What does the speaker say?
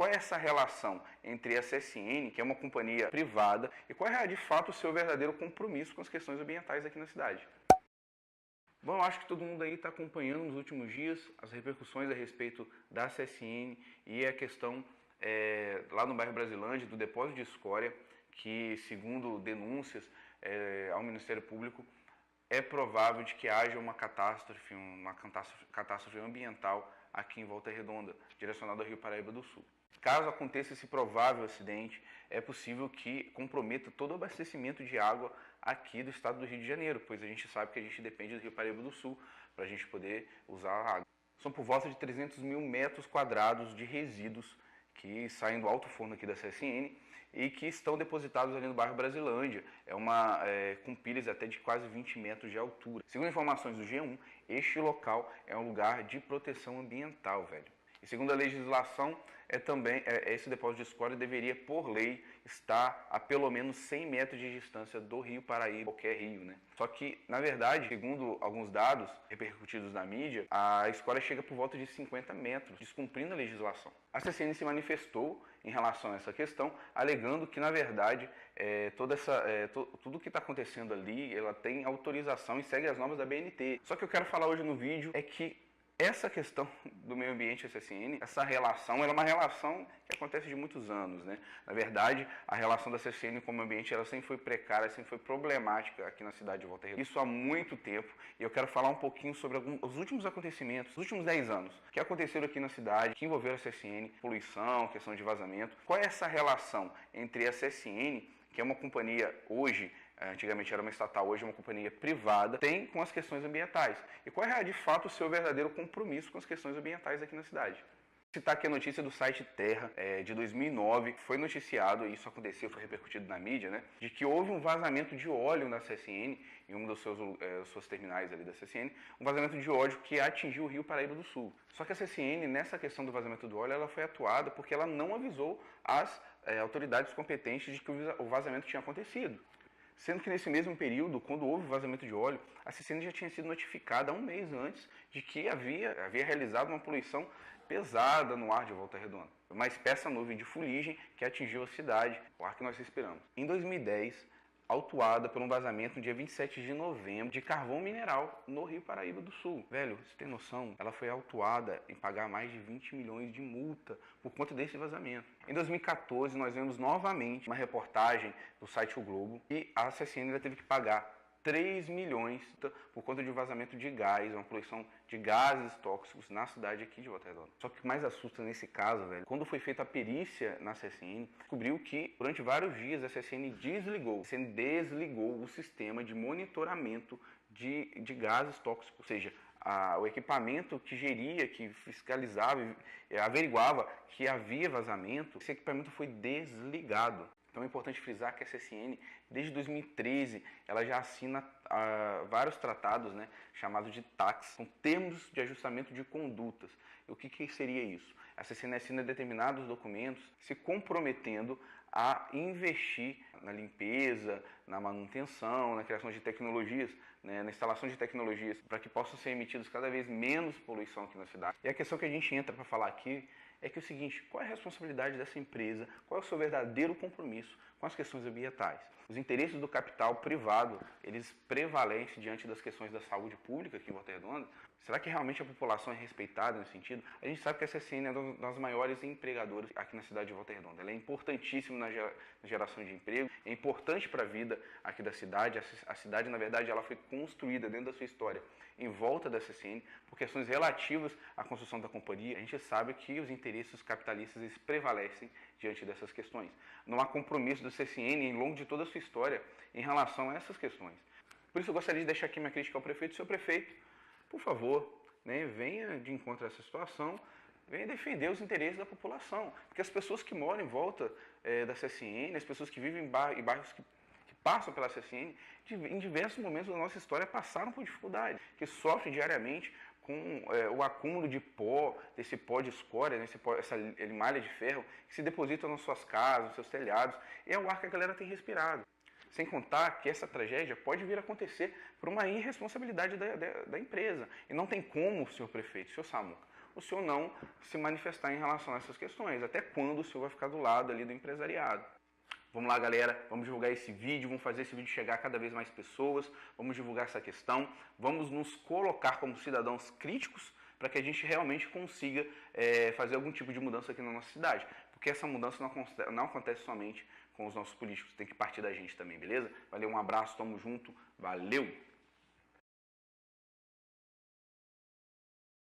Qual é essa relação entre a CSN, que é uma companhia privada, e qual é de fato o seu verdadeiro compromisso com as questões ambientais aqui na cidade? Bom, eu acho que todo mundo aí está acompanhando nos últimos dias as repercussões a respeito da CSN e a questão lá no bairro Brasilândia do depósito de escória, que segundo denúncias ao Ministério Público, é provável de que haja uma catástrofe ambiental aqui em Volta Redonda, direcionada ao Rio Paraíba do Sul. Caso aconteça esse provável acidente, é possível que comprometa todo o abastecimento de água aqui do estado do Rio de Janeiro, pois a gente sabe que a gente depende do Rio Paraíba do Sul para a gente poder usar a água. São por volta de 300 mil metros quadrados de resíduos que saem do alto forno aqui da CSN e que estão depositados ali no bairro Brasilândia, com pilhas até de quase 20 metros de altura. Segundo informações do G1, este local é um lugar de proteção ambiental, velho. E segundo a legislação, esse depósito de escória deveria, por lei, estar a pelo menos 100 metros de distância do Rio Paraíba, qualquer rio, né? Só que, na verdade, segundo alguns dados repercutidos na mídia, a escória chega por volta de 50 metros, descumprindo a legislação. A CSN se manifestou em relação a essa questão, alegando que, na verdade, tudo o que está acontecendo ali, ela tem autorização e segue as normas da BNT. Só que eu quero falar hoje no vídeo é que essa questão do meio ambiente e CSN, essa relação, ela é uma relação que acontece de muitos anos, né? Na verdade, a relação da CSN com o meio ambiente, ela sempre foi precária, sempre foi problemática aqui na cidade de Volta Redonda. Isso há muito tempo, e eu quero falar um pouquinho sobre os últimos acontecimentos, os últimos 10 anos, que aconteceram aqui na cidade, que envolveram a CSN, poluição, questão de vazamento. Qual é essa relação entre a CSN, que é uma companhia hoje, antigamente era uma estatal, hoje é uma companhia privada, tem com as questões ambientais? E qual é, de fato, o seu verdadeiro compromisso com as questões ambientais aqui na cidade? Vou citar aqui a notícia do site Terra, de 2009, foi noticiado, e isso aconteceu, foi repercutido na mídia, né, de que houve um vazamento de óleo na CSN, em um dos seus terminais ali da CSN, um vazamento de óleo que atingiu o Rio Paraíba do Sul. Só que a CSN, nessa questão do vazamento do óleo, ela foi atuada porque ela não avisou as autoridades competentes de que o vazamento tinha acontecido. Sendo que nesse mesmo período, quando houve o vazamento de óleo, a CSN já tinha sido notificada há um mês antes de que havia realizado uma poluição pesada no ar de Volta Redonda. Uma espessa nuvem de fuligem que atingiu a cidade, o ar que nós respiramos. Em 2010, autuada por um vazamento no dia 27 de novembro de carvão mineral no Rio Paraíba do Sul. Velho, você tem noção? Ela foi autuada em pagar mais de 20 milhões de multa por conta desse vazamento. Em 2014, nós vemos novamente uma reportagem do site O Globo e a CSN ainda teve que pagar 3 milhões por conta de um vazamento de gás, uma poluição de gases tóxicos na cidade aqui de Volta Redonda. Só que o que mais assusta nesse caso, velho, quando foi feita a perícia na CSN, descobriu que durante vários dias a CSN desligou o sistema de monitoramento de gases tóxicos, ou seja, o equipamento que geria, que fiscalizava, averiguava que havia vazamento, esse equipamento foi desligado. Então é importante frisar que a CSN, desde 2013, ela já assina vários tratados, né, chamados de TACs, são termos de ajustamento de condutas. E o que seria isso? A CSN assina determinados documentos se comprometendo a investir na limpeza, na manutenção, na criação de tecnologias, né, na instalação de tecnologias, para que possam ser emitidos cada vez menos poluição aqui na cidade. E a questão que a gente entra para falar aqui é que é o seguinte: qual é a responsabilidade dessa empresa, qual é o seu verdadeiro compromisso com as questões ambientais? Os interesses do capital privado, eles prevalecem diante das questões da saúde pública aqui em Volta Redonda? Será que realmente a população é respeitada nesse sentido? A gente sabe que a CSN é uma das maiores empregadoras aqui na cidade de Volta Redonda. Ela é importantíssima na geração de emprego, é importante para a vida aqui da cidade. A cidade, na verdade, ela foi construída dentro da sua história em volta da CSN por questões relativas à construção da companhia. A gente sabe que os interesses capitalistas eles prevalecem diante dessas questões. Não há compromisso da CSN, ao longo de toda a sua história, em relação a essas questões. Por isso eu gostaria de deixar aqui minha crítica ao prefeito. Seu prefeito, por favor, né, venha de encontro a essa situação, venha defender os interesses da população. Porque as pessoas que moram em volta da CSN, as pessoas que vivem em bairros que passam pela CSN, em diversos momentos da nossa história passaram por dificuldade, que sofrem diariamente com o acúmulo de pó, desse pó de escória, né, essa malha de ferro, que se deposita nas suas casas, nos seus telhados, e é o ar que a galera tem respirado. Sem contar que essa tragédia pode vir a acontecer por uma irresponsabilidade da empresa. E não tem como, senhor prefeito, senhor Samuca, o senhor não se manifestar em relação a essas questões. Até quando o senhor vai ficar do lado ali do empresariado? Vamos lá, galera, vamos divulgar esse vídeo, vamos fazer esse vídeo chegar a cada vez mais pessoas, vamos divulgar essa questão, vamos nos colocar como cidadãos críticos para que a gente realmente consiga fazer algum tipo de mudança aqui na nossa cidade. Porque essa mudança não acontece somente com os nossos políticos, tem que partir da gente também, beleza? Valeu, um abraço, tamo junto, valeu!